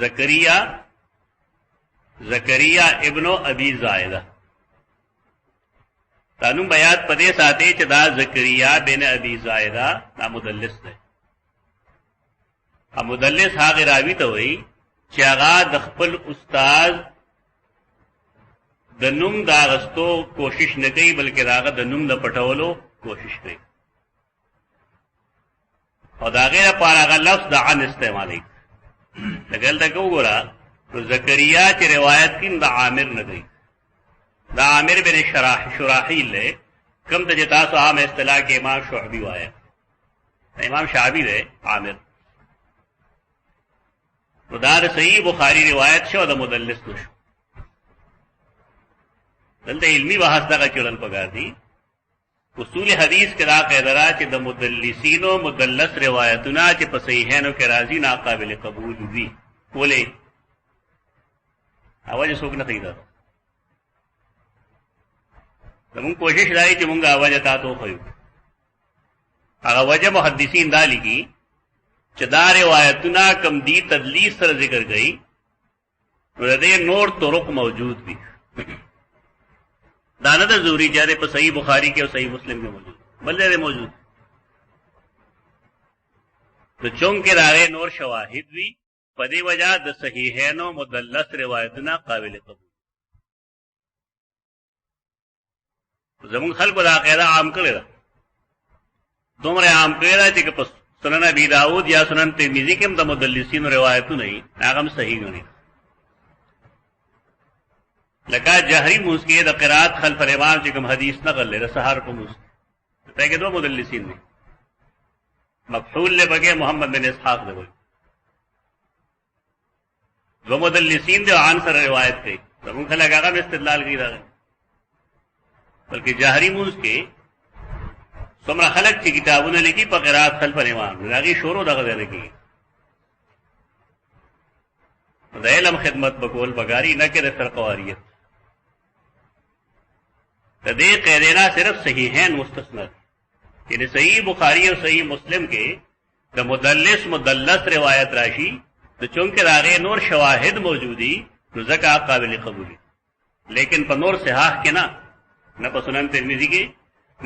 زکریا ابن ابی زائدہ تانو بیات پدے ساتے چې دا زکریا بن ابی زائدہ دا مدلس ده. مدلس هغه راوی ته وایي چې هغه د خپل استاد د نوم دا غستو کوشش نه کوي بلکې داغه د نوم د پټولو کوشش کوي او دا غیر لپاره هغه لفظ د عن استعمالي. لګل دا وګوره زکریا چې روایت کین د عامر نه دی، دا عامر بن شراحیل له کم ته تاسو عام اصطلاح کې امام شعبی وایا، امام شعبی دی عامر. نو دا صحیح بخاری روایت شو د مدلس نشو. دلته علمی بحث دغه چلن پکار دی. اصول حدیث کې دا قاعده را چې د مدلسین او مدلس روایتونه چې په صحیحینو کې راځي ناقابل قبول دي. ولې اواز څوک نه کوي دا؟ زموږ کوشش دی چې موږ اواز تاسو خو هغه وجه محدثین دا لګي چې دا روایتونه کم دی تدلیس سره ذکر کړي نو دې نور طرق موجود دي. دا نه ضروری چې په صحیح بخاری کې او صحیح مسلم کې موجود بل دې موجود تو چونکه راغې نور شواهد وی په دې وجہ د صحیحین او مدلس روایتونه قابل قبول. زمون خلکو دا قاعده عام کړی دا دومره عام کړی دا چې په سنن ابي داود یا سنن ترمذی کې هم د مدلسین روایتونه نه هغه هم صحیح نه دي. لکه جهری موږ کې د قرات خلف الامام چې کوم حدیث نقل لري سحر په موږ ته کې دو مدلسین دي، مفعول له بګه محمد بن اسحاق دی، دو مدلسین دي عن سره روایت کوي. زمون خلک هغه استدلال کوي دا بلکې جهری موږ کې څومره خلک چې کتابونه لیکي په قرات خلف الامام راغي شروع دغه ځای کې د علم خدمت بکول بګاری نه کړي سرقواریت. د دې قاعده صرف صحیحین مستثنا دي، یعنی صحیح بخاری او صحیح مسلم کې د مدلس روایت راشي تو چونکه راغې نور شواهد موجودي نو ځکه قابل قبول، لیکن په نور صحاح کې نه په سنن ترمذی کې،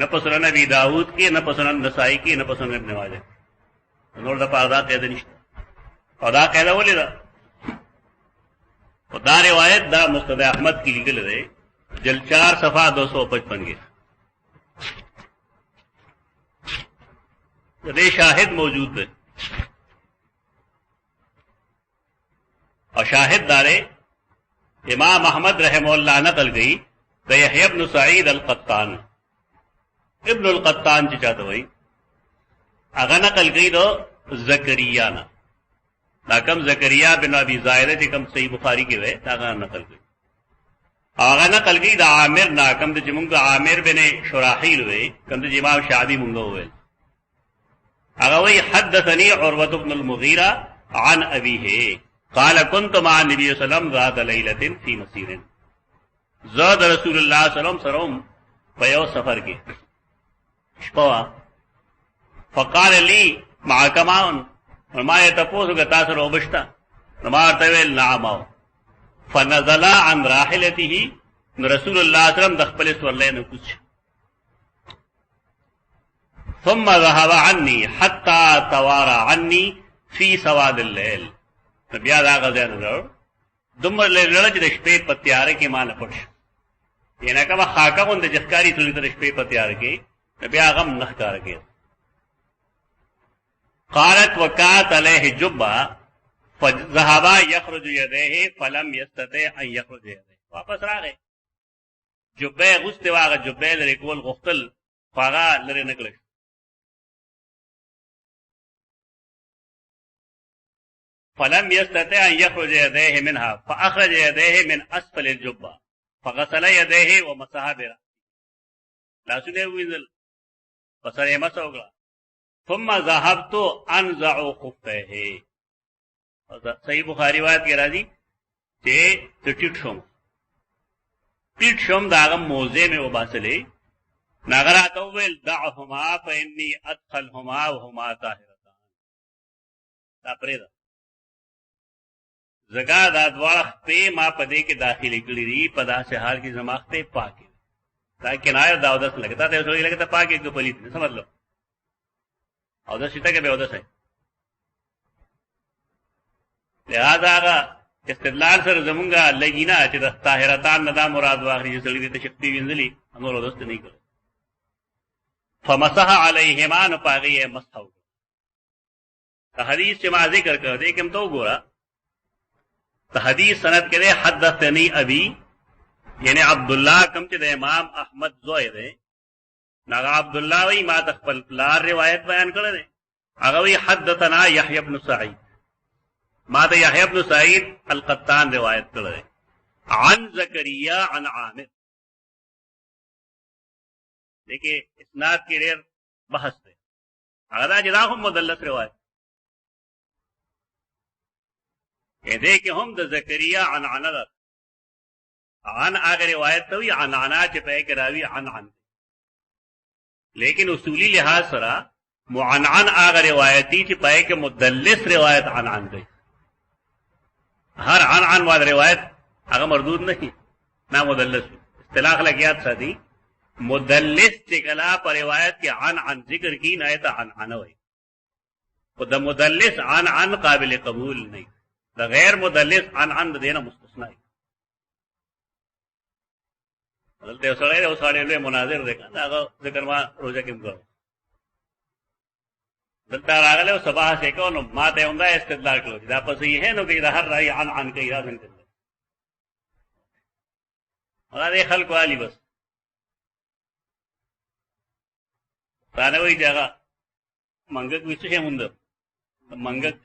نه په سنن ابي داود کې، نه په سنن نسائی کې، نه په سنن ابن ماجه نور د پاره قاعده نشته. او دا قاعده ولې ده؟ او دا روایت دا مستد احمد کی لیکل ہے جل 4 صفحہ 255 کے دے شاہد موجود ہے. اور شاہد دارے امام احمد رحمہ اللہ نقل گئی دا یحیی ابن سعید القطان ابن القطان چی چاہتا ہوئی اگا نقل گئی دو زکریہ نا دا کم زکریا بن ابی زائدہ چې کم صحیح بخاری کې وې دا نقل کړي. هغه نقل کړي دا عامر نا کم د جمع عامر بن شراحیل وې کم د امام شعبی مونږ وې هغه وی حدثني عروة بن المغيرة عن ابيه قال كنت مع النبي صلى الله عليه وسلم ذات ليلة في مسير زاد رسول الله صلى الله عليه وسلم سرهم په یو سفر کې شپه فقال لي معك ماء ما تپوسو که تاسو روبشتا ما تویل نعماو فنزل عن راحلته رسول الله صلی الله علیه وسلم د خپل سورلې نه کوچ ثم ذهب عني حتى توارى عني في سواد الليل. بیا دا غزان ورو دمر لړل چې د شپې په تیار کې مان پټ ینه کما خاکه غوند جخکاری ټول د شپې په تیار کې بیا غم نخکار کې. قالت وكانت عليه جبة فذهب يخرج يديه فلم يستطع ان يخرج يديه. واپس راغی جبه غسته واغه جبه لري کول غختل فاغه لري نکړ. فلم يستطع ان يخرج يديه منها فاخرج يديه من اسفل الجبة فغسل يديه ومسح برأسه. لا سنه وینځل پسره مسوګه ثم ذهبت انزع خفيه. صحیح بخاری روایت کې راځي چې ټیټ شوم داغه موزه مې وباسلې ناغرا تویل دعهما فاني ادخلهما وهما طاهرتان. دا پرېدا زکا دا دواړه خپې ما په دې کې داخلي کړي دي په داسې حال کې زما خپې پاکې دا کنایه دا اودس لګتا ته سړی لګتا پاکې کې پلیت نه سمجھ لو اودس شته کې به اودس ہے لہذا هغه استدلال سره زمونږه لګینا چې د طاهرتان نه دا مراد واخلي چې سړی ته شپې وینځلي امر اودس نه کوي فمسح علیهما نو پاغي مسحو ته حدیث چې ما ذکر کړ دې کوم تو ګورا ته حدیث سند کې حدثني ابي یعنی عبد الله کوم چې د امام احمد زوی دی ناغه عبد الله وی ما تخپل پلار روایت بیان کړل دی هغه وی حدثنا يحيى بن سعيد ما ته يحيى بن سعيد القطان روایت کړل دی عن زكريا عن عامر دیکھیں اسناد کې ډېر بحث دی هغه دا چې دا هم مدلس روایت دې کې هم د زکریا عن هغه روایت ته وی عن چې په کې راوي عن لیکن اصولی لحاظ سره معنعن هغه روایتي چې په کې مدلس روایت عن دی هر عن والا روایت هغه مردود نہیں نہ مدلس اصطلاح لګیات سادي مدلس چې کلا پر روایت کې عن ذکر کی نه ته عن وي او د مدلس عن قابل قبول نه د غیر مدلس عن دینه مستثنا دلته سره له مناظر ده هغه ذکر ما روزه کې وکړو دلته راغله صباح سے کو نو ماته اوندا استدلال کړو دا پس یې نو کې د هر رای عن کې اراده کړل هغه خلق والی بس تانه وی جگہ منګک وڅه مونږ منګک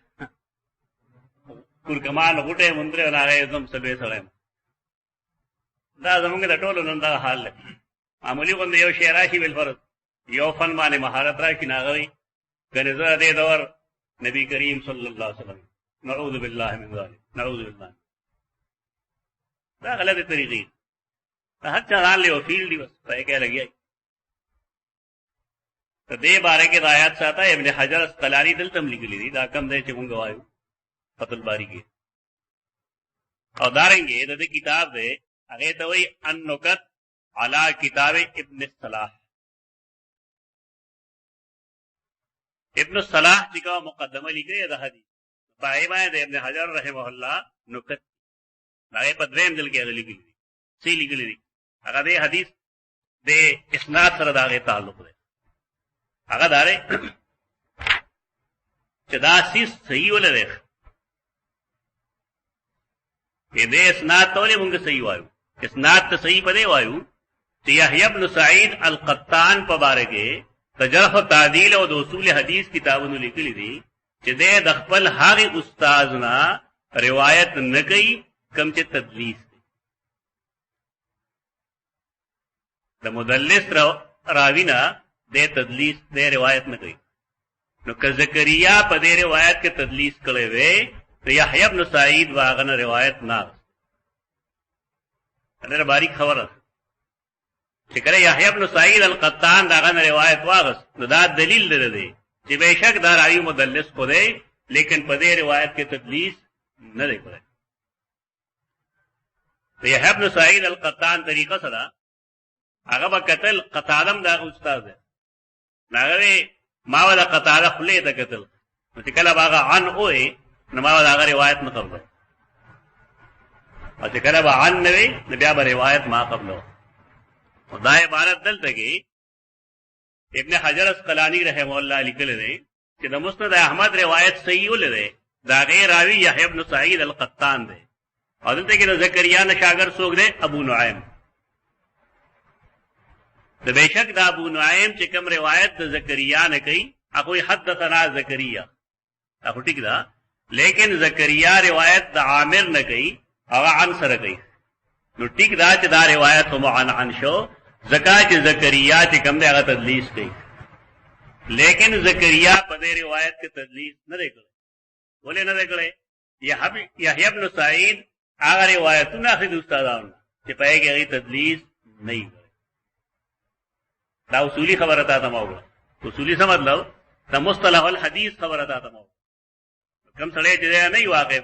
کورکمان غټه مونږ نه راځم سبه سره دا زمونږ د ټولو نن دا حال دی معمولی غوندې یو شی راشي بل فرض یو فن باندې مهارت راشي ناغوي کنه زه دې دور نبی کریم صلی الله علیه وسلم نعوذ بالله من ذلک نعوذ بالله دا غلطه طریقې هر چا ځان له فیلډ دی بس پای کې لګي ته دې باره کې آیات ساته ابن حجر اسقلانی دلته لیکلي دي دا کم دی چې مونږ وایو فتح الباری کې او دارنګه د دې کتاب دی هغه ته وی النکت علی کتاب ابن الصلاح ابن الصلاح چې کوم مقدمه لیکي د حدیث پای باندې ابن حجر رحمه الله نکت هغه په دریم دل کې لیکلي دي سی لیکلي دي هغه د حدیث د اسناد سره دغه تعلق دی هغه داره چې دا سیس صحیح ولري دې اسناد ته موږ صحیح وایو اسناد ته صحیح پدې وایو چې یحیی بن سعید القطان په باره کې تجرح و تعدیل او د اصول حدیث کتابونو لیکلي دي چې د خپل هغه استاد نه روایت نه کوي کم چې تدلیس دی د مدلس راوینا د تدلیس د روایت نه کوي نو که زکریا په دې روایت کې تدلیس کړي وي تو یحیی بن سعید واغنه روایت نه انره باریک خبره چې کله یحیی بن سعید القطان داغه روایت واغس نو دا دلیل لري چې بهشک دا راوی مدلس خو دی لیکن په دې روایت کې تدلیس نه دی کړی یحیی بن سعید القطان طریقه سره هغه به قتل قتادم دا استاد دی هغه ما ولا قتاده خله د قتل نو چې کله باغه عن اوه نو ما ولا هغه روایت نه قبل او چې کله به عن نه وي نو بیا به روایت ما قبل دا عبارت دلته کې ابن حجر اسقلانی رحمه الله لیکل دی چې د مسند احمد روایت صحیح ولري دا غیر راوی یحیی بن سعید القطان دی او دلته کې د زکریا نه شاګرد څوک دی ابو نعیم د بیشک د ابو نعیم چې کوم روایت د زکریا نه کوي هغه حدثنا زکریا هغه ټیک دا لیکن زکریا روایت د عامر نه کوي هغه عن سره کوي نو ټیک دا چې دا روایت هم عن شو زکات زکریا چې کوم دی هغه تدلیس کوي لیکن زکریا په دې روایت کې تدلیس نه کوي ولې نه کوي یحیی بن سعید هغه روایتونه اخلي استادانو چې په هغه کې تدلیس نه کوي دا اصولی خبره تا تماو اصولی څه مطلب دا مصطلح الحدیث خبره تا تماو کم سړی چې نه واقف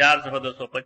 4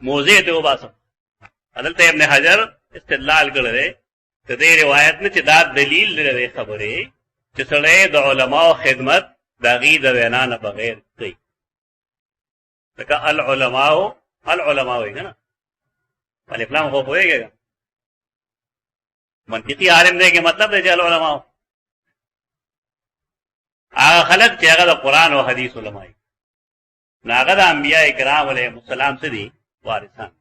موزه ته وباسم عدالته ابن حجر استدلال کړی د دې روایت نه چې دا دلیل لري خبره چې سړی د علماو خدمت د غي د وینا نه بغیر کوي لکه العلماء وي کنه الف لام خو پوهیږي منطقي عالم دی کې مطلب دی چې العلماء هغه خلق چې هغه د قران او حديث علماء ناغه د انبیاء کرام علیهم السلام سره وارثان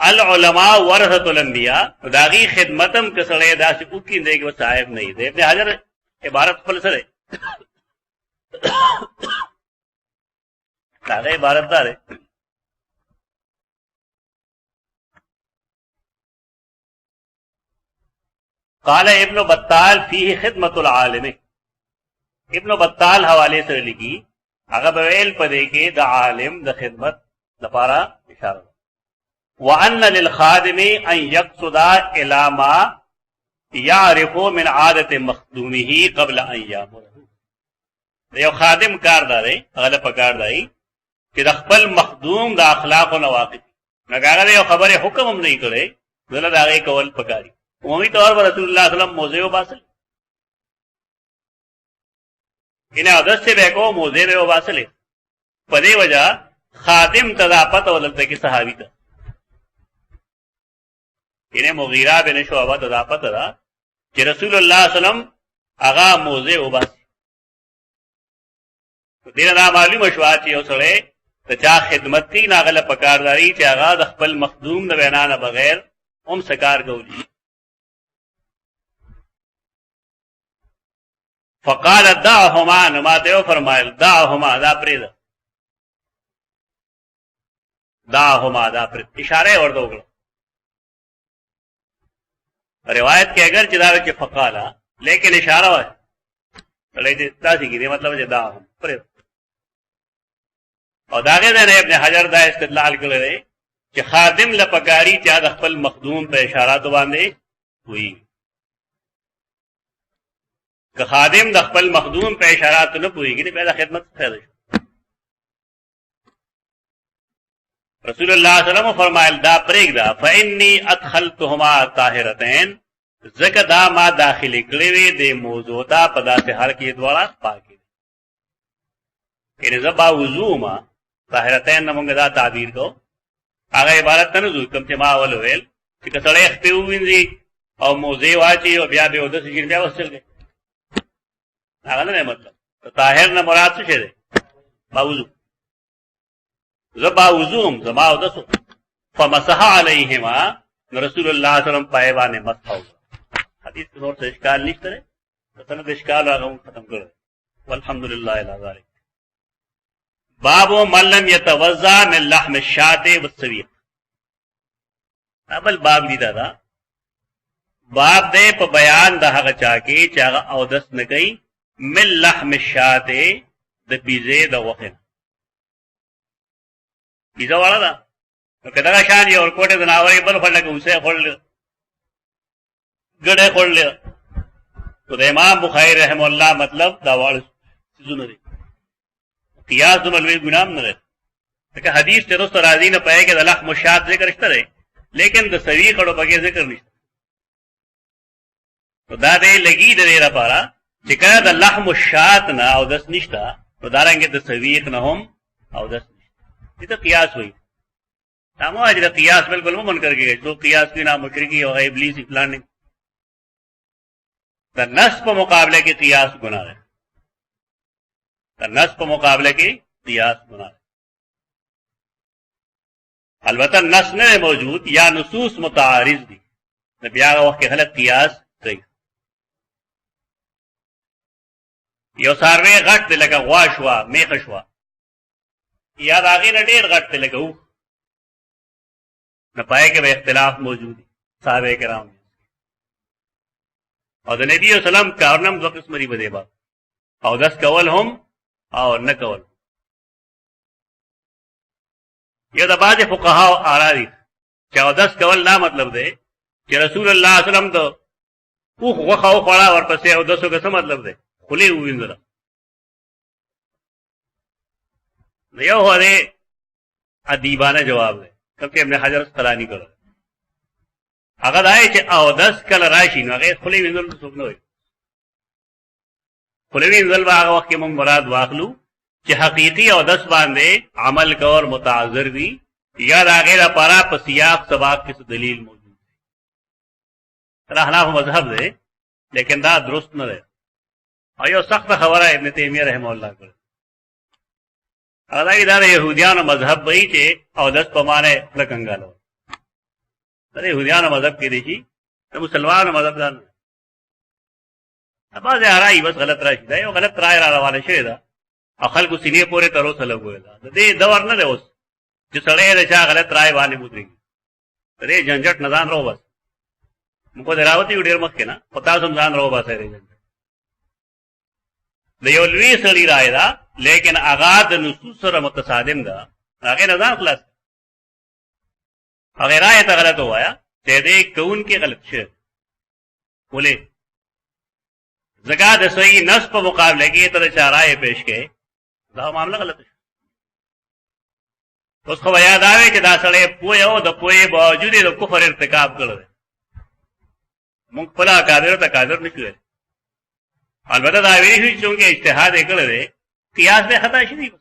العلماء ورثه الانبیاء داغي خدمتم کسړې داسې کوکې دی کې صاحب نه دی ابن حجر عبارت خپل سره هغه عبارت دار قال ابن بطال فيه خدمت العالم ابن بطال حوالے سره لګي هغه ویل پدې کې د عالم د خدمت لپاره اشاره وان للخادم ان يقصد الى ما يعرف من عاده مخدومه قبل ان يامره یو خادم کاردار هغه په کار دی چې د خپل مخدوم د اخلاق او واقف نګاغه یو خبره حکم هم نه کړي دله دا غي کول پکاري عمومي طور پر رسول الله صلی الله علیه وسلم موزه وباسل انه عادت سے بیکو موزه به وباسل په دې وجہ خادم تضافت ولته کې صحابي ته انه مغیرہ بن شعبہ تضافت را چې رسول الله صلی الله علیه وسلم هغه موزه وباسل دې نه معلومه شو چې یو سره ته چا خدمت کی ناغله پکارداري چې هغه د خپل مخدوم د وینا نه بغیر هم سکار کوي فقال دعهما نما ته فرمایل دعهما دا پرید دعهما دا پرید اشاره ورته وکړه روایت کې اگر چې دا کې فقالا لیکن اشاره وای لې دې تاسو کې مطلب چې دعهم پرید او داغه نه ابن حجر دا استدلال کړی چې خادم لپکاری چې د خپل مخدوم په اشارات باندې وي که خادم د خپل مخدوم په اشارات نه پويږي په دا خدمت فائدہ رسول الله صلی الله علیه وسلم فرمایل دا پرېګ دا فإني ادخلتهما طاهرتين زکه دا ما داخلي کړې وې د موضوع ته په داسې حال کې دواړه پاکي ان زبا وضو ما طاهرتين موږ دا تعبیر کو هغه عبارت نه زو کوم چې ما ول ویل چې کله خپل وینځي او موضوع واچي او بیا به ودس شي بیا وسل کې هغه نه مطلب طاهر نه مراد څه دی باوضو زبا وضوم زما او دسو فمسح عليهما رسول الله صلی الله علیه وسلم پایبانه مسحو حدیث نور څه اشکال نشته ته نه اشکال هغه ختم کړو والحمدلله الی ذلک باب من لم يتوضا من لحم الشاة والسويق ابل باب دی دا باب دې په بیان د هغه چا کې چې هغه او دس نه کوي من لحم الشاة د بیزه د وخت بیزه والا دا کدا شان یو کوټه د ناوړې بل خلک اوسه خل ګډه خل تو د امام بخاری رحم الله مطلب دا واړ سيزونه دي قیاس د ملوي ګنام نه ده که حدیث ته رسول راضی نه پای کې د لحم الشاة ذکر شته لیکن د سوي کړه بګه ذکر نشته تو دا دې لګي د دې لپاره چې کله د لحم الشاة نه او دس نشتا نو دارنګه د سویق نه هم او دس نشتا دې ته قیاس وایي تاسو اجازه د قیاس بالکل مو منکر کېږي تو قیاس کې نام مشرکی او ابلیس فلان د نص په مقابله کې قیاس ګناه ده د نص په مقابله کې قیاس ګناه ده البته نص نه موجود یا نصوص متعارض دي د بیا وخت کې خلک قیاس کوي یو ساروی غټ دی لکه غوا شوا میخه شوا یا د هغې نه ډېر غټ دی لکه اوښ نه پای کې به اختلاف موجود دی صحابه کرام او د نبی وسلم کارونه هم دوه قسمه دي په دې باب او دس کول هم او نه کول یو د بعضې فقهاو آرا دي چې او دس کول دا مطلب دی چې رسول الله صلی الله علیه وسلم د اوښ غوښه وخوړه ورپسې او دسو که څه مطلب دی خولې ووینځله یو هو دی ادیبانه جواب دی کوم چې ابن حجر اسقلانی کړو هغه دای چې او 10 کله راشي نو هغه خلی وینځل څوک نه وي خلی وینځل هغه وخت کې موږ مراد واخلو چې حقیقی او 10 باندې عمل کول متعذر وي یا دا غیر لپاره په سیاق سباق کې دلیل موجود دی تر احناف مذهب دی لیکن دا درست نه دی او یو سخت خبره ابن تیمیه رحمه الله کړ هغه دا يهوديانو مذهب وایي چې او 10 په معنی لکنګالو دا يهوديانو مذهب کې دي چې مسلمانانو مذهب ده ابا زه راي بس غلط راشي دا یو غلط رائے را روانه شوی دا او خلکو سینې پورې تر اوسه لګوي دا د دې دور نه دی اوس چې سړی د چا غلط رائے باندې بوتري دې جنجټ نه ځان راو بس موږ دراوتی ډیر مخ کې نه پتا سم ځان راو بس لري د یو لوی سړی رائے دا لیکن اغا د نصوص سره متصادم ده هغه نه ځان خلاص هغه رائے ته غلط وایا چې دې کون کې غلط شه ولې زکات د صحیح نص په مقابله کې تر اشاره پیش کړي دا معاملہ غلط ہے اوس خو یاد آوي چې دا سړی پوهه او د پوهې باوجود د کفر ارتکاب کړل موږ په لا کافر ته کافر نه کړل البته دا ویل شي چې اجتهاد وکړل دی قیاس به خطا شي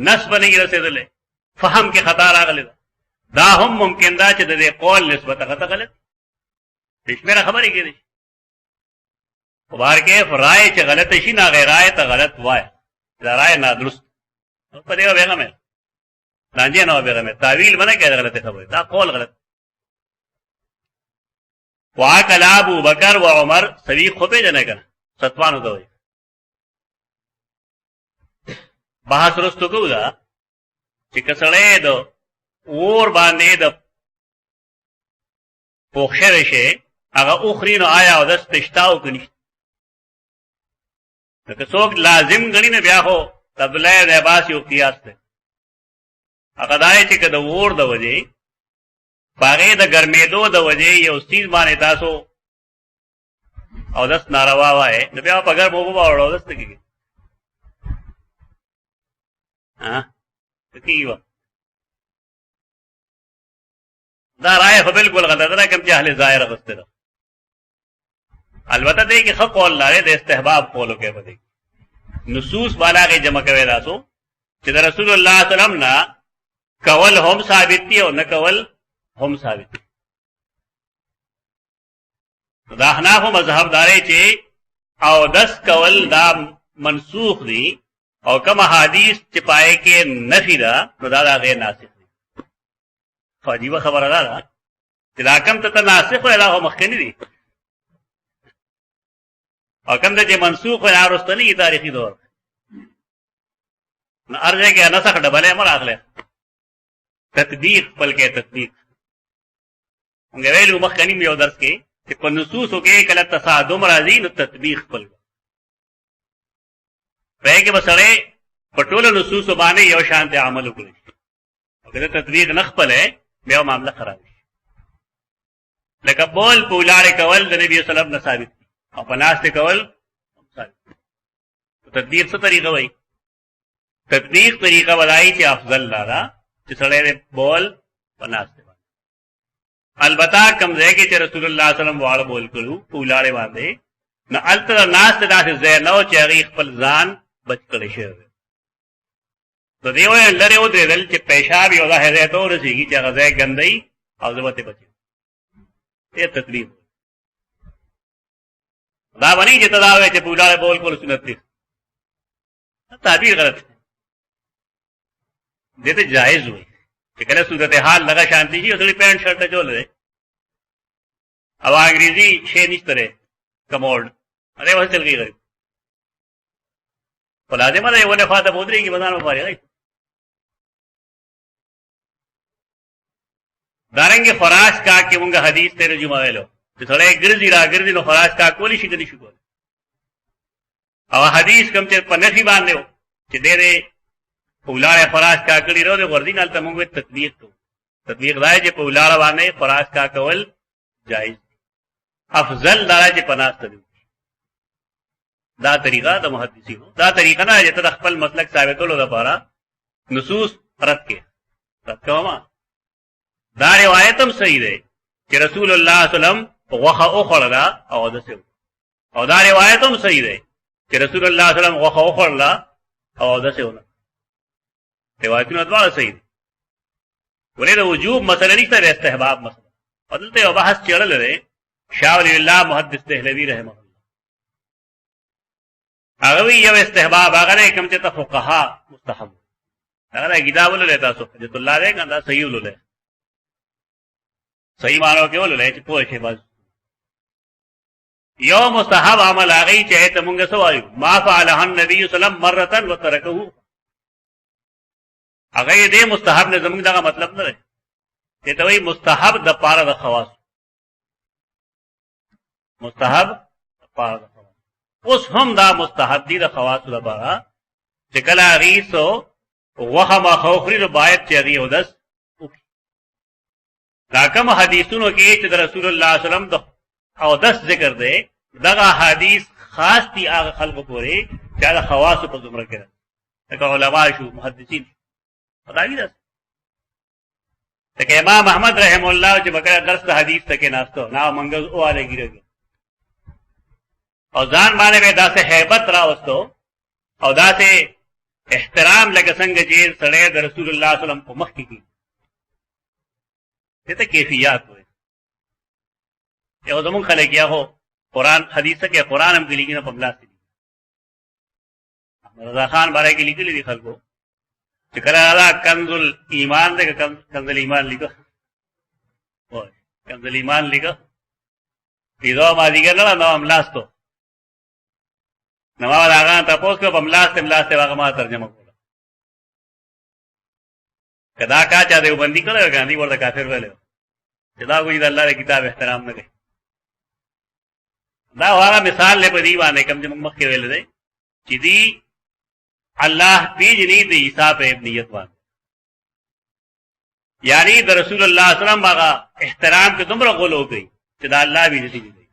نص باندې رسیدلې فهم کې خطا راغلی دا هم ممکن دا چې د دې قول نسبت خطا غلط دشمنه خبرې کېږي وبار کې فرای چې غلط شي نه غیر رائے ته غلط وای دا رائے نه درست په دې وګه مې لانجه نه وګه مې تعویل باندې کې غلط خبره دا قول غلط واکل ابو بکر و عمر سوي خو په جنہ کنه ستوانو دوی بحث رستو کو دا چې کسړې دو اور باندې د پوښښ شي هغه اخرینو آیا او دست پښتاو کني که څوک لازم غنی نه بیا هو تبلې د عباس یو قیاس ده هغه دای چې د ور د وجه باغې د ګرمېدو د وجه یو سیز باندې تاسو او دست ناروا وای نو بیا په ګر مو وړو دست کیږي ها کیوا دا رائے خو بالکل غلط ده کوم چې اهل ظاهر غستره البته دې کې خو قول لاره د استحباب قولو کې ودی نصوص والا کې جمع کوي تاسو چې رسول الله صلی الله علیه وسلم نا کول هم ثابت دي او نه کول هم ثابت دي دا حناف مذهب داري چې او 10 کول دا منسوخ دي او کوم حدیث چې پای کې نفي ده نو دا غیر ناسخ دي فاجیبه خبره ده چې دا کوم ته ناسخ ولا هم مخکنی دي او کوم ته منسوخ ولا رستنی تاریخي دور نو ارجه کې نسخ ډبلې مر اخله تطبیق بلکې تطبیق موږ ویلو مخکنی یو درس کې چې په نصوصو کې کله تصادم راځي نو تطبیق بل په کې بسړې په ټولو نصوصو باندې یو شان ته عمل وکړي او کله تطبیق نه خپله بیا معاملہ خراب شي لکه بول په ولاره کول د نبی صلی الله علیه وسلم ثابت او په ناس ته کول ثابت تطبیق څه طریقه وای تطبیق طریقه ولای چې افضل لاره چې سړی بول په ناس ته البته کوم ځای کې چې رسول الله صلی الله علیه وسلم واړه بول کړو په ولاره باندې نه التر ناس ته داسې ځای نو چې هغه خپل ځان بچ کړی شي نو دیو لري او دل چې پیشاب یو ځای ته ورسیږي چې هغه ځای ګندای او ضرورت بچي ته تقریب دا باندې چې تداوی چې پوجا بول کول سنت دي تعبیر غلط دي ته جائز وي چې کله صورت حال لگا شانتی شي اصلي پینٹ شرٹ جوړ لري او انګریزي شی نشته لري کموډ اره وځ چل گئی فلازمه ده یو نه فاته بودري کې بدن مفارغ دارنګ فراش کا کې موږ حدیث ته رجوع ویلو چې څړې ګرځي را ګرځي نو فراش کا کولی شي کني شي کول او حدیث کوم چې په نفي باندې چې دې پولاړه فراش کا کړي ورو د ورځي نال ته موږ تطبیق کو تطبیق راځي چې پولاړه باندې فراش کا کول جائز افضل درجه پناست دي دا طریقہ د محدثینو دا طریقہ نه چې ته خپل مسلک ثابتولو لپاره نصوص رد کې رد کوما دا روایت هم صحیح ده چې رسول الله صلی الله علیه وسلم غوخه او خړلا او دسه او دا روایت هم صحیح ده چې رسول الله صلی الله علیه وسلم غوخه او خړلا او دسه ونه روایتونه دواړه صحیح دي ولې د وجوب مسله نشته د استحباب مسله او دلته یو بحث چړل دی شاه ولی الله محدث دهلوی رحمه الله هغه یو استحباب هغه کوم چې فقها مستحب هغه کتاب ولله تاسو حجت الله دې کنده صحیح ولله صحیح مانو کې ولله چې پوه شي بس یو مستحب عمل هغه چې ته مونږ سوایو ما فعله النبي صلی الله علیه وسلم مره وترکه هغه دې مستحب نه زموږ دغه مطلب نه دی چې ته وایي مستحب د پاره د خواص مستحب د پاره د خواص اوس هم دا مستحب دي د خواص لپاره چې کله غیسو وخه ما خوخري نو باید چې هغه ودس دا کوم حدیثونو کې چې رسول الله صلی الله علیه وسلم د او دس ذکر دی دغه حدیث خاص دي هغه خلکو پورې چې د خواص په زمره کې دا علماء شو محدثین خدای دې ته امام احمد رحم الله چې بکره درس حدیث تک ناستو نا منګز اواله ګیرګي او ځان باندې به داسې hebat راوستو او داسې احترام لکه څنګه چې سړی د رسول الله صلی الله علیه وسلم په مخ کې کی دته کیفیت وي یو زمون خلک یا هو قران حدیثه کې قران هم کې لیکي نه په بلاس دي رضا خان بارے کې لیکلي دي خلکو چې کله دا کنزل ایمان دې کنزل ایمان لیکو وای کنزل ایمان لیکو پیدا ما دیګر نه نو املاستو نو ما راغان تاسو کو املاست واغه ما ترجمه کوله کدا کا چا دیو بندي کړو غاندي ورته کافر ویلو چې دا کوئی د الله کی کتاب احترام نه کوي دا واره مثال له بدی باندې کوم چې مخ کې ویل دی چې دی الله پیجنی د عیسی په ابنیت باندې یعنی د رسول الله صلی الله علیه وسلم هغه احترام کې دومره غلو کوي چې دا الله به دې دي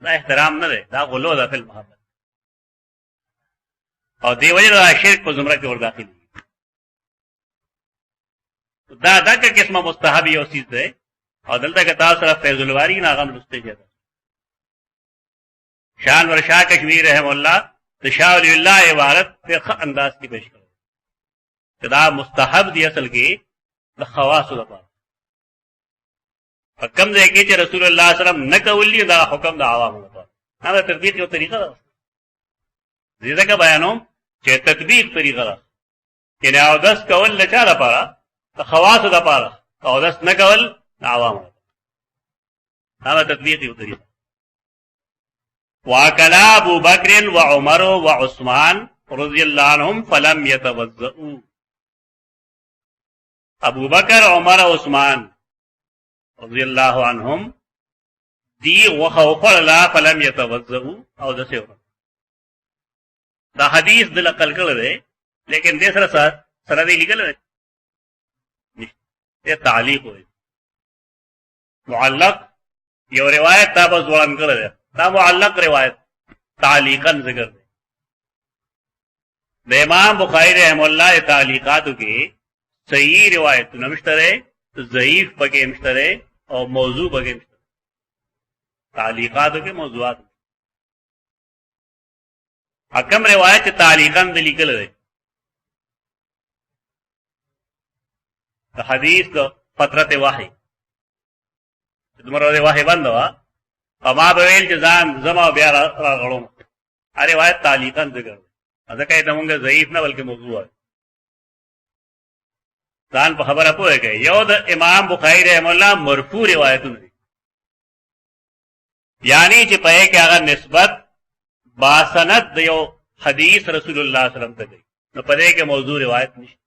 دا احترام نه دی دا غلو ده په محبت او دی وجه دا شرک په زمره کې ور داخل دي دا دغه قسمه مستحب یو چیز ده او دلته کې تاسو سره فیض الواری نه غم لسته کېده شان ورشا کشمیر رحم الله تشاول الله عبارت په انداز کې پیش کړو دا مستحب دی اصل کې د خواص لپاره حکم دی کې چې رسول الله صلی الله علیه وسلم نه کولی دا حکم د عوامو لپاره دا تطبیق یو طریقه ده ځکه بیانوم چې تطبیق طریقه ده چې او داس کول لچا لپاره د خواص لپاره او داس نه کول د عوامو دا تطبیق یو طریقه وَأَكَلَا أَبُو بَكْرٍ وَعُمَرُ وَعُثْمَانُ رضي الله عنهم فلم يتوضؤوا ابو بکر عمر عثمان رضی الله عنهم دی وخوفر لا فلم يتوضؤوا او دسه دا حدیث دل عقل کړه لیکن دې سره دی لیکل نه تعلیق وي معلق یو روایت تابع ځوان کړه دا معلق روایت تعلیقا ذکر دے د امام بخاری رحم الله تعلیقاتو کې صحیح روایت نمشتره ضعیف پکې مشتره او موضوع پکې مشتره تعلیقاتو کې موضوعات حکم روایت تعلیقا د لیکل دی د حدیث د فترت وحی دمر وحی بندوا اما بویل چې ځان زما بیا راغړم اره روایت تعلیقا ذکر ځکه ته مونږ ضعیف نه بلکې موضوع ہے ځان په خبره پوهه کوي یو د امام بخاری رحم الله مرفوع روایتونه دي یعنی چې په کې هغه نسبت با سند د یو حدیث رسول الله صلی الله علیه وسلم ته دی نو په دې کې موضوع روایت نشته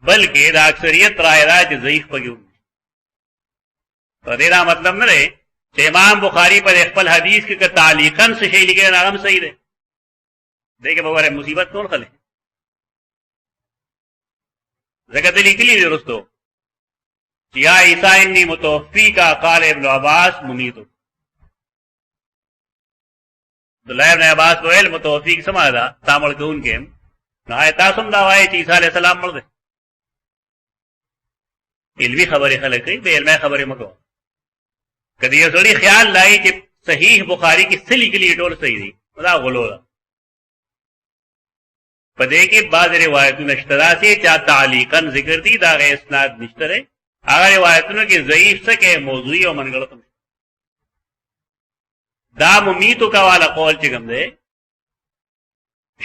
بلکې د اکثریت رائے دا چې ضعیف پګیو دا مطلب نه دی چې امام بخاری پر خپل حدیث کې تعلیقاً څه شی لیکل هغه صحیح دی دغه به وره مصیبت ټول خلک زګد لیکلی دی ورستو چې یا عیسی انی متوفی کا قال ابن عباس ممیت عبداللہ ابن عباس په علم توفیق سما ده تعامل کوونکې نو تاسو هم دا وایي چې عیسی علیه السلام مړ دی. علمي خبرې خلک کوي، بې علمه خبرې مه کوه. که د یو سړي خیال لایي چې صحیح بخاري کې څه لیکلي ټول صحیح دي، دا غلو ده. په دې کې بعض روایتونه شته داسې چا تعلیقا ذکر دي، دا غي اسناد نشته دی. هغه روایتونو کې ضعیف څه کې موضوعي او منګړت دا ممیتو کا والا قول چې کوم دی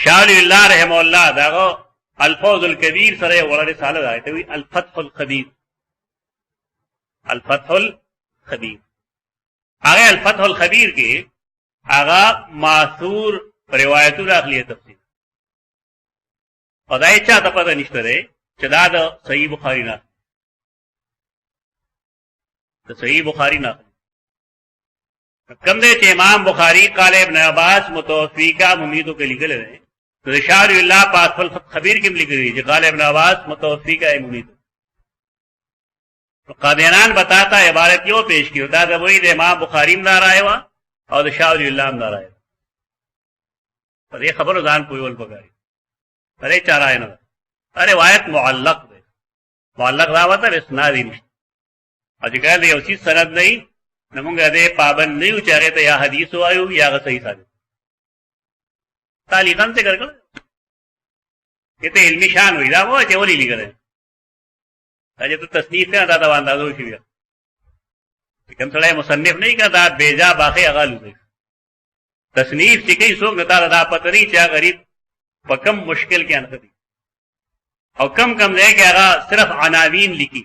شاہ ولی اللہ رحمہ اللہ داغو الفوز الکبیر سره وړه رساله ده ته وی الفتح الخبیر. الفتح الخبیر هغه الفتح الخبیر کې هغه ماثور روایتو داخلي تفسیر خدای چا ته پته نشته ده چې دا د صحیح بخاری نه د صحیح بخاری نه کم دے چې امام بخاری قال ابن عباس متوفیقہ ممیتو کے لکھل رہے تو شاہ ولی اللہ پاک خبیر کی لکھ رہی قال ابن عباس متوفیقہ ممیتو. قادیانان بتاتا عبارت یوں پیش کی ہوتا تھا وہی امام بخاری میں رائے ہوا اور شاہ ولی اللہ میں رائے پر یہ خبر ځان کوئی ول پکاري ارے چار آئے نہ ارے روایت معلق دے معلق راوت ہے اسنادی نشته او چې کله یو چیز سند نه نمونږه دې پابند نه یو چې هغه ته یا حدیث وایو یا هغه صحیح ثابت تعلیقاً څه کړل کته علمی شان وی دا وو چې ولې لګره دا چې تصنیف نه دا دا اندازو شي کوم سره مصنف نه کړه بیجا باقی اغالو تصنیف چې کوي څوک نتا دا پتري چې غریب په کم مشکل کې انخدي او کم کم ځای کې هغه صرف عناوین لیکي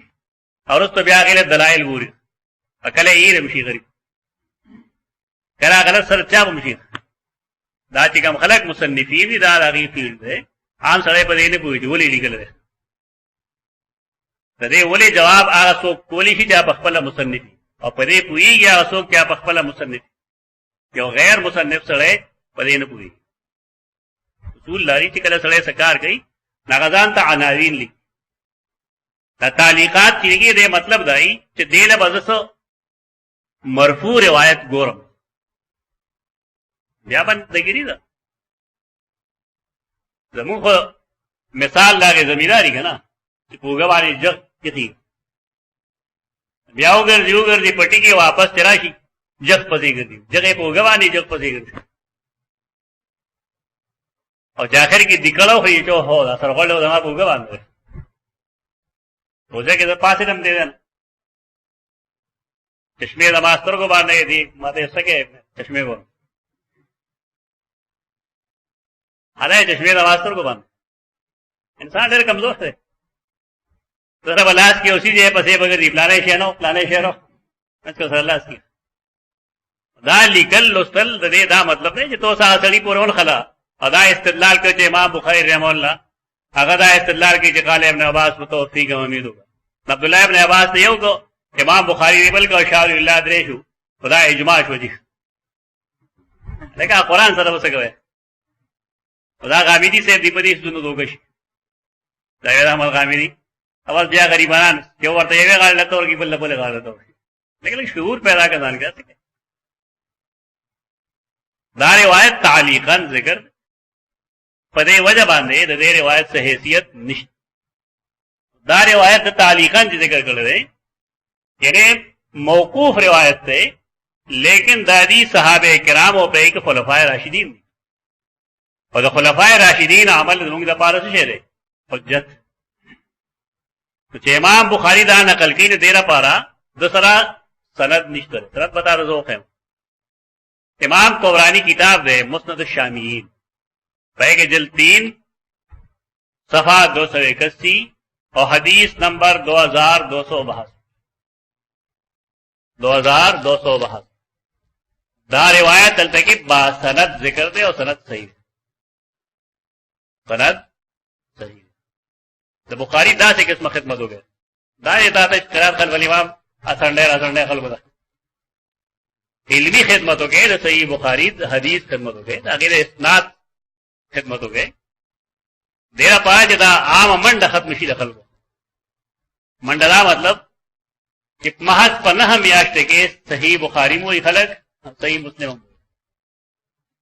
اور اس تو بیا غیر دلائل ووري اکله یې رمشي غریب کله غلط سره چا ومشي دا چې کوم خلک مصنفین دي دا هغه فیلډ دی عام سره په دې نه پوهیږي ولې لیکل دي دې ولې جواب هغه څوک کولی شي چې په خپل مصنف او په دې پوهیږي هغه څوک چې په خپل مصنف یو غیر مصنف سره په دې نه پوهیږي اصول لري چې کله سره سکار کوي ناغزان ته عناوین لیکي دا تعلیقات چې دې مطلب دی چې دې له بزسو مرفوع روایت ګورم بیا باندې دګری دا زموږ مثال لاګه زمینداری کنه چې پوګه باندې جګ کیږي بیا وګرځي پټی کې واپس تراشي جګ پځې ګرځي جګه پوګه باندې جګ پځې ګرځي او ځاخر کې دکړو خو یې چې هو دا سره غلو دا پوګه باندې روزه کې د پاسې دم دی نه چشمه د ماستر کو باندې دي ماته سکے چشمه کو هله چشمه د ماستر کو باندې انسان ډېر کمزور دی سره بلاس کې اوسې دی پسې بغیر دی پلانې شهرو اڅ سره لاس کې دا لیکل لوستل د دې دا مطلب نه چې تو سره سړی پورول خلا ادا استدلال کوي چې امام بخاری رحم الله هغه دا استدلال کوي چې قال ابن عباس متوفیق امید هو عبد الله ابن عباس ته یو کو امام بخاری ریبل کو شاہ ولی اللہ درې شو خدا اجماع شو دي لکه قرآن سره وسګوي خدا غامیدی سے دی پدیس دونو دوګش دا یو احمد غامیدی اول بیا غریبان یو ورته یو غاړه لته ورکی بل بل غاړه ته لیکن شعور پیدا کړل کېږي دا روایت تعلیقاً ذکر پدې وجه باندې د دې روایت څخه حیثیت نشته دا روایت تعلیقاً ذکر کړل دی یعنی موقوف روایت ته لیکن دادی صحابه کرامو په کې خلفای راشدین دي او د خلفای راشدین عمل زموږ د پاره څه دی حجت چې امام بخاری دا نقل کړي د ډیره پاره د سره سند نشته سند بتا رزو خو امام طبرانی کتاب ہے مسند الشامیین پہے کے جلد 3 صفحہ 281 اور حدیث نمبر 2262 2262 دا روایت التقی با سند ذکر دے اور سند صحیح سند صحیح دا بخاری دا سے قسم خدمت ہو گئے دا یہ دا قرار خلف الامام اسنڈے خلف دا علمی خدمت ہو گئے صحیح بخاری حدیث خدمت ہو گئے غیر اسناد خدمت ہو گئے دیرا پا جدا عام منڈ ختم شي دخل کو منڈلا مطلب کہ محض پنہ میاشتے کے صحیح بخاری مو خلق صحیح مسلم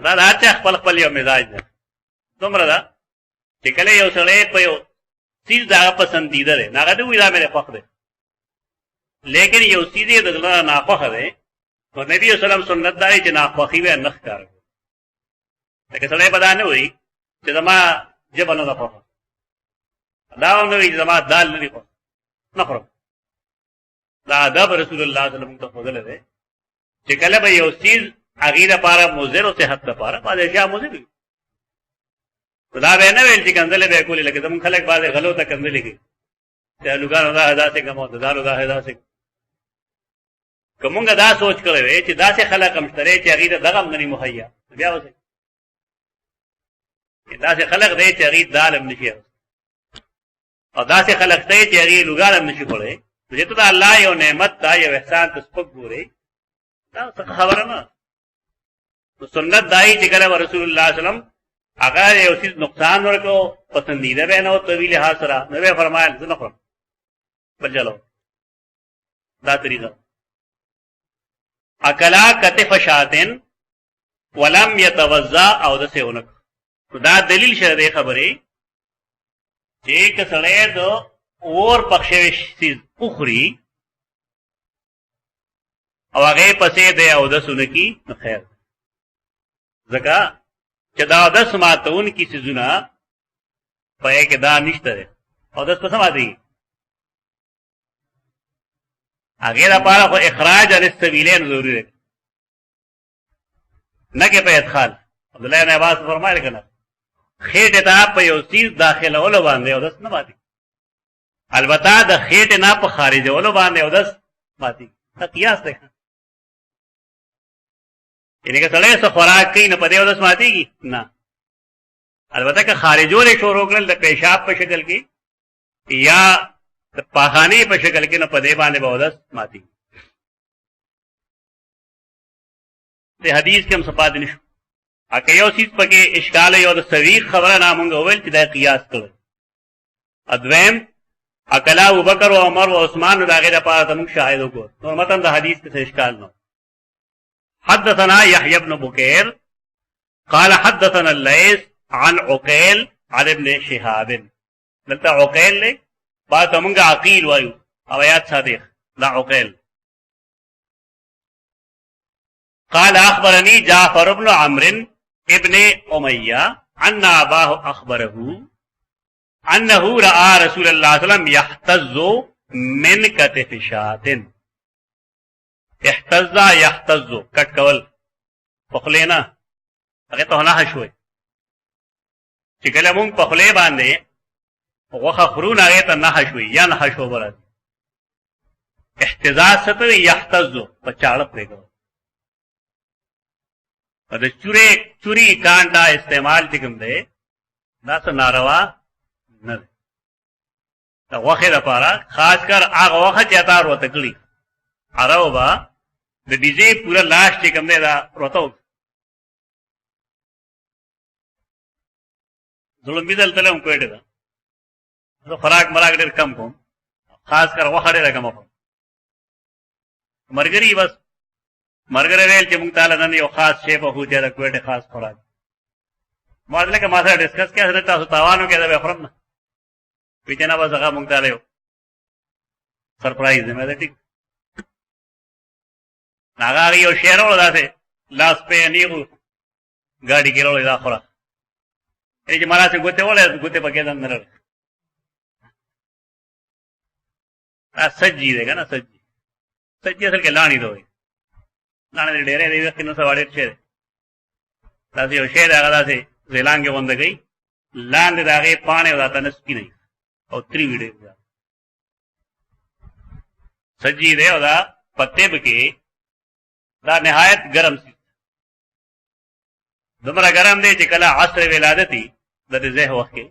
دا دا خپل خپل یو مزاج ده دومره ده چې کله یو سړی په یو چیز دا پسندیده ده ناغه دی وی دا مې خوښ ده لیکن یو چیز یې دغه نه خوښ ده نو نبی صلی الله علیه وسلم سنت داري چې ناخوښي به نه ښکار لکه سړی په دا نه وي چې زما جبه نه ده خوښ دا نه وي چې زما دال نه دي خوښ نه خورم دا ادب رسول الله صلی الله علیه وسلم ته ښودلی دی چې کله به یو چیز عقیده پارا مضر او صحت لپاره بعد اشیاء مضر وي خدا به نه ویل چې کنځلې به کولې لکه زمون خلک بعد غلو ته کنځلې کوي چې لوګانو دا ادا څنګه مو دالو دا ادا څنګه کومګه دا سوچ کړی وي چې دا څه خلک هم شته چې عقیده دغه نه مهیا بیا وځي دا څه خلک دی چې عقیده دالم نشي او دا څه خلک دی چې عقیده لوګانم نشي کولای چې ته الله یو نعمت دا یو احسان ته سپک ګوري دا څه خبره نه تو سنت دائی چکر رسول اللہ صلی اللہ علیہ وسلم اگر یہ اسی نقصان ورکو پسندیدہ بے نہ ہو طویل حاصرہ نبی فرمائے نہ فرم بل چلو دا طریقہ اکلا کتف شاتن ولم یتوضا او دسے اونک تو دا دلیل شرح خبری ایک سڑے دو اور پخشوش چیز اخری او اگے پسے دے او دس انکی خیر زکا چې دا دس ماتون کی سيزونه پې کې دا نشته ده او دس په سما دي هغه دا پاره خو اخراج عن السبيلين ضروري ده نه کې په ادخال عبد الله بن عباس فرمایل کنه خېټه ته په یو چیز داخله ول باندې او دس نه باندې البته د خېټه نه په خارج ول باندې او دس باندې قیاس ده یعنی که سړی څه خوراک کوي نه په دې ودس ماتېږي نه البته که خارجول شروع کړل د پیشاب په شکل کې یا د پاخانې په شکل کې نه په دې باندې به ودس ماتېږي د حدیث کې هم صفات نشو اکه یو چیز پکې اشکال یو د سویق خبره نامونږ وویل چې دا قیاس کړل ادویم اکلا ابوبکر او عمر او عثمان دا غیر لپاره ته موږ شاهد وکړو نو متن د حدیث کې څه اشکال نه حدثنا يحيى بن بكير قال حدثنا الليث عن عقيل عن ابن شهاب دلته عقيل له بعد موږ عقيل وایو او آیات صادق لا عقيل قال اخبرني جعفر بن عمرو ابن اميه ان اباه اخبره انه راى رسول الله صلى الله عليه وسلم يحتز من كتف شاة احتزا یحتزو کټ کول پخلی نه هغه ته نحش وي چې کله مونږ پخلی باندې غوخه خورون هغه ته نحش وي یا نحش وبرد احتزاز ستوي یحتزو په چاړه پرېږدو د چوری کانټا استعمال چې کوم دی دا څه ناروا نه دی د غوښې لپاره خاص کر هغه وخت چې اتار ورته کړي عربو به د ډیجې پوره لاش چې کوم دی دا ورته ظلم دل تلم کوټه ده زه خوراک مراک ډېر کم کوم خاص کر غوښه ډېره کم کوم مرګري بس مرګره ویل چې مونږ تعالی نن یو خاص شی په هوجه د کوټه خاص خوراک ما دلته ما سره ډیسکس کړه حضرت تاسو تاوانو کې دا به خورم نه پیچنا بس هغه مونږ تعالی یو سرپرایز دی مې ده ټیک ناګه یو شعر ولداسه لاس په نیغو ګاډي کې وروړي دا خوراک چې مالا څنګه ګوته وله ګوته پکې ځان نه لري سجی دی کنه سجی اصل کې لانی دوی لانی ډېرې دی وخت نو سواړې شه تاسو یو شعر هغه داسې زلانګه وند گئی لاندې داغه پانه ودا نس کی نه او تری ویډیو دا سجی دی او دا پته بکی دا نهایت ګرم سی دومره ګرم دی چې کله عصر ولادتي د دې وخت کې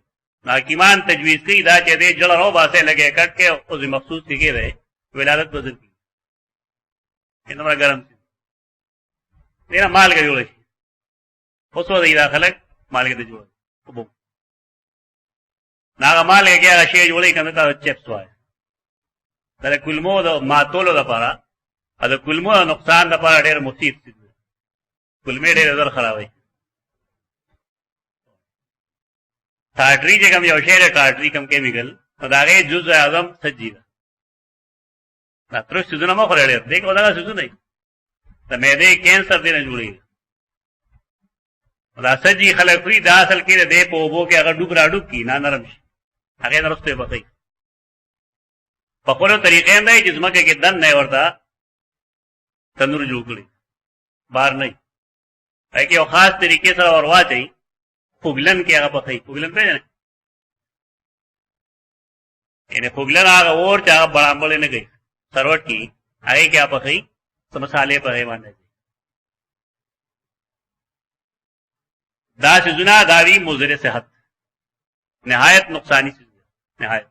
حکیمان تجویز کوي دا چې دې جړ رو باسه لګي کټ کې او مخصوص کیږي دی ولادت بدل کی انما ګرم سی دینا مال کې جوړ شي اوس ودی دا خلک مال کې جوړ وبو ناغه مال کې هغه شی جوړې کنه تا چپس وای دا کلمو د ماتولو لپاره دا کلمو نقصان لپاره ډېر مفید دي کلمې ډېر زر خرابوي ټاټري چې کوم یو شی دی ټاټري کوم کیمیکل دا هغه جزء اعظم سجی ده دا تر څو نه مخ لري دیکھو دا څه نه د معدې کینسر دی نه جوړي دا سجی خلک فری دا اصل کې دی په وبو کې هغه ډوب را ډوب کی نه نرم شي هغه درسته بخي په خپل طریقې نه چې زمکه کې دن نه ورتا تنور جوړ کړي بار نه هغه یو خاص طریقې سره ورواچي خوګلن کې هغه بخي خوګلن ته نه یعنی خوګلن هغه اور چې هغه بڑامبل نه گئی سروټ کی هغه کې هغه بخي سمسالې په باندې دا سيزونه داوی مضر صحت نهایت نقصانی چیز نهایت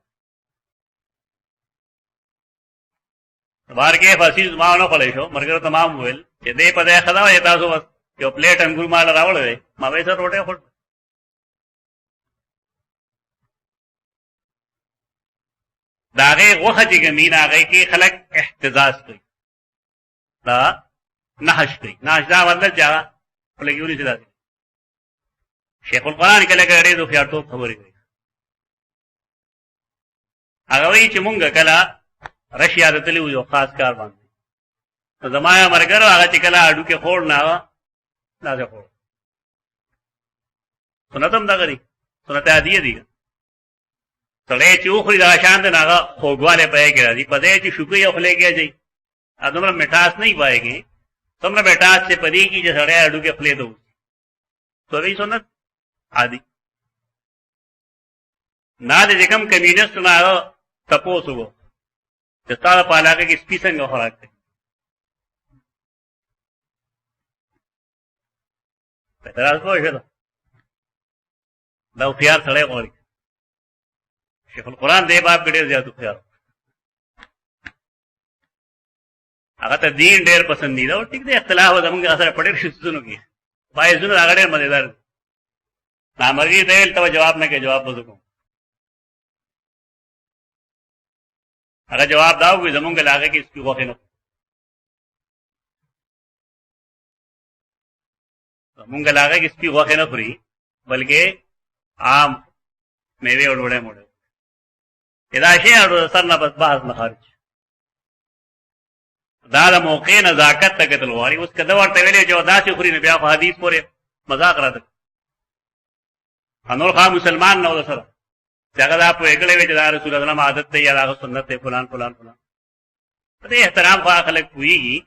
بار کې فاسیز ما نه خلې شو مرګ تمام ویل چې دې په دې خدا وي تاسو بس یو پلیټ انګور مال راوړل ما به سره روټه خور داغه وخه چې ګمین هغه کې خلک احتزاز کوي دا نحش کوي نحش دا مطلب چا پلګیوري څه ده شیخ القرآن کله کړي دوه خیاطو خبرې کوي هغه وی چې مونږ کله رشیا د تلو یو خاص کار باندې زمایا مرګرو هغه چې کله اډو کې خور نه نه خور سنتم دا غري سنت عادیه دي سړی چې خوري دا شان نه هغه خوګواله پې کې راځي پدې چې شکریا خلې کې ځي ادمره مټاس نه پایږي څومره مټاس چې پدې کې چې سړی اډو کې خلې دو تو وی سنت عادي نه دې کوم کمیونست نه تپوسو وو چې تاسو په علاقه کې سپی څنګه خوراک کوي پتراس کوی شه دا خيار سره غوړي شیخ القرآن دې باب ډېر زیات خيار هغه ته دین ډېر پسندیده او ټیک دې اختلاف زموږ سره پډېر شوزونو کې پای زونه هغه ډېر مزیدار نامرګي ته ته جواب نه کې جواب وځو هغه جواب داو چې زمونږ علاقه کې سپي غوښه نه زمونږ علاقه کې سپي غوښه نه خوري بلکې عام میوه او ډوډۍ موړي دا شی او سر نه بس بحث نه خارج دا د موقع نزاکت ته کتل واري اوس کده ورته ویلې چې دا چې خوري نه بیا په حدیث پورې مذاق راځي انور خان مسلمان نو سره څنګه دا په اګړې وچ دا رسول الله عادت ته یا دا سنت ته فلان فلان فلان دې احترام خو خلک کوي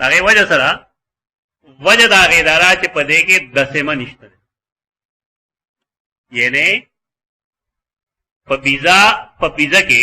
هغه وجه سره وجه دا هغه اداره چې په دې کې دسمه نشته یعنی په پیزا کې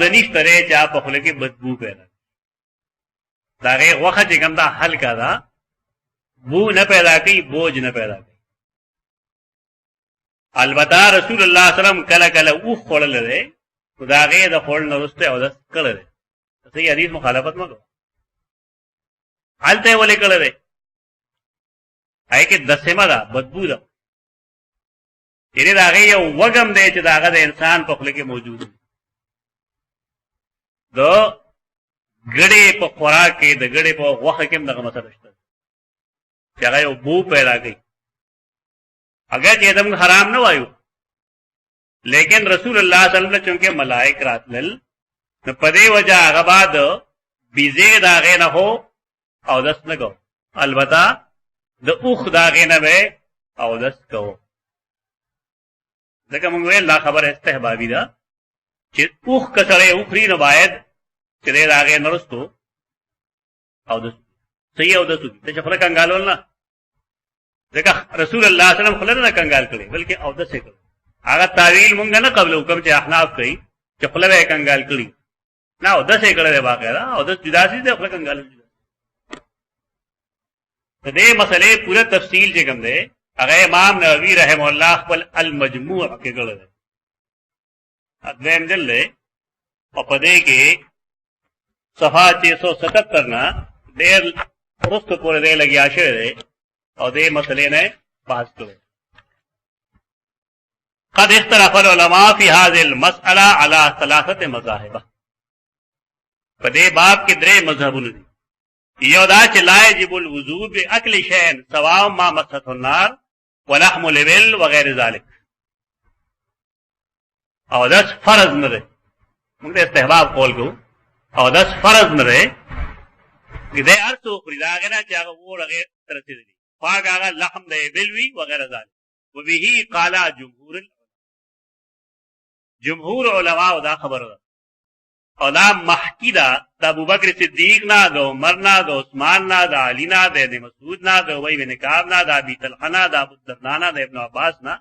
د نشته لري چې په خله کې بدبو پیدا دا هغه وخت چې کوم دا هلکا دا بو نه پیدا کوي بوج نه پیدا کوي البته رسول الله صلی الله علیه وسلم کله کله او خړل لري خدای د خړل نورسته او د کړل صحیح حدیث مخالفت مګو حالته ولې کړل لري هاي کې دسمه دا بدبو دا یعنی دا هغه یو وګم دی چې دا هغه د انسان په خله کې موجود دی دو ګړې په خوراک کې د ګړې په وخت کې دغه مسله شته چې هغه یو بو پیدا کوي اگر چې دم حرام نه وایو لیکن رسول الله صلی الله علیه وسلم چونکه ملائک راتل نو په دې وجه هغه بعد بيزه داغه نه هو او دس نه کو البته د اوخ داغه نه به او دس کو ځکه موږ ویل لا خبره استحبابي ده چې اوخ کسره اوخري نه باید چې داغه نرستو او دس صحیح او دس ته خلک انګالول نه ځکه رسول الله صلی الله علیه وسلم خلک نه کنګال کړي بلکې او دس کړي هغه تعویل مونږ نه قبل حکم چې احناف کوي چې خلک یې کنګال کړي نه او دس کړي باقاعده او دس جدا سي ده خلک کنګال دې مسئله پوره تفصیل چې کوم ده هغه امام نووي رحم الله خپل المجموع کې کړل اذن دل او په دې کې صفحه 677 نه ډېر ورسته پورې دی لګیا شوی دی او دې مسئلې نه بحث کړو قد اختلف العلماء في هذه المسألة على ثلاثه مذاهب په دې باب کې درې مذهبونه دي یو دا چې لا یجب الوضوء باكل شيء سواء ما مسته النار ولحم الابل وغير ذلك او دا فرض نه ده موږ د استحباب قول کوو او دا فرض نه ده دې ارڅو پریداګه نه چې هغه ورغه ترته دي پاک هغه لحم د ابل وی وغير ذلك وبه قال جمهور علماء دا خبره ده او دا محکی دا ابوبکر صدیق نه د عمر نه د عثمان نه د علی نه د مسعود نه د ابی بن کعب نه د ابي طلحه نه د ابو الدرداء نه د ابن عباس نه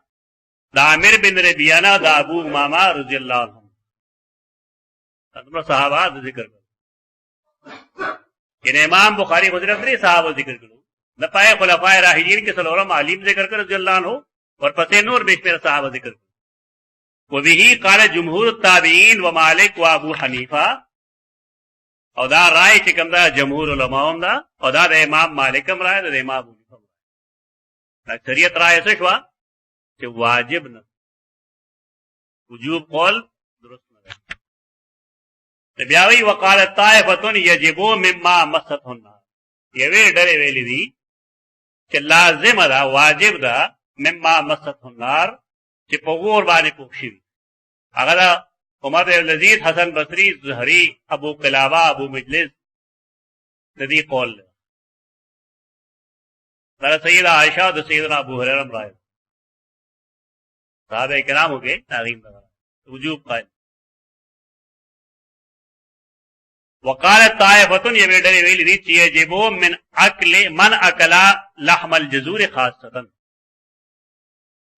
د عامر بن ربيعه نه د ابو امامه رضی الله عنه تاسو صحابه ذکر کړو کله امام بخاری حضرت لري صحابه ذکر کړو د پای خلفای راشدین کې څلورم عالم ذکر کړ رضی الله عنه ورپسې نور بشمیر صحابه ذکر کړو وبه قال جمهور التابعين ومالك وابو حنيفه او دا رائے چې کوم دا جمهور علماء هم دا او دا د امام مالک هم رائے د امام ابو حنیفه دا شریعت رائے څه شو چې واجب نه وجوب قول درست نه ده بیا وی وقالت طائفه يجب مما مستهن یوه ډېر ویلي دي چې لازم ده واجب ده مما مستهن چې په ور باندې پوښي هغه دا عمر بن لذیذ حسن بصری زهری ابو قلابه ابو مجلس د دې قول دا سیدہ عائشہ د سیدنا ابو هريره راي صحابه کرامو کې تعظیم وجوب قائل وقالت طائفه يبدل ویل دي چې يجب من اكل من اكل لحم الجزور خاصه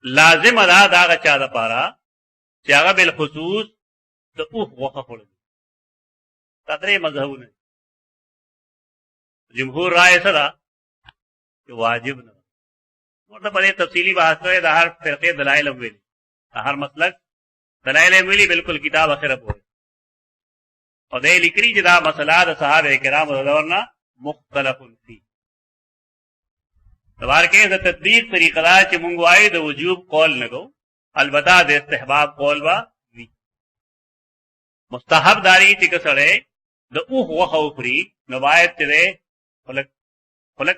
لازم ادا دا چا د پاره چې هغه بل خصوص د اوخ وخه خوري تدری مذهبونه جمهور رائے سره واجب نه ورته په تفصیلی بحث کوي د هر فرقه دلایل ویلي هر مسلک دلایل ویلي بالکل کتاب اخره پوره او دې لیکري چې دا مسله د صحابه کرامو د دورنا مختلف فی دوار کې د تطبیق طریقه دا چې مونږ وایي د وجوب قول نه کو البته د استحباب قول وا وی مستحب داری چې کسړې د اوخ وخو فری نوایت ته خلک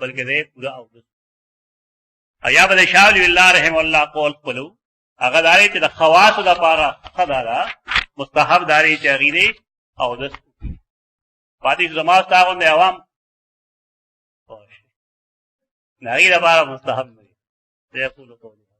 بلکې دې پورا او ایا بل شاول الله رحم الله قول قلو هغه داری چې د خواص د پاره خدارا مستحب داری چې غیره او د پاتې زماس تاغون د عوام نغير بارا مستحب يقول قولي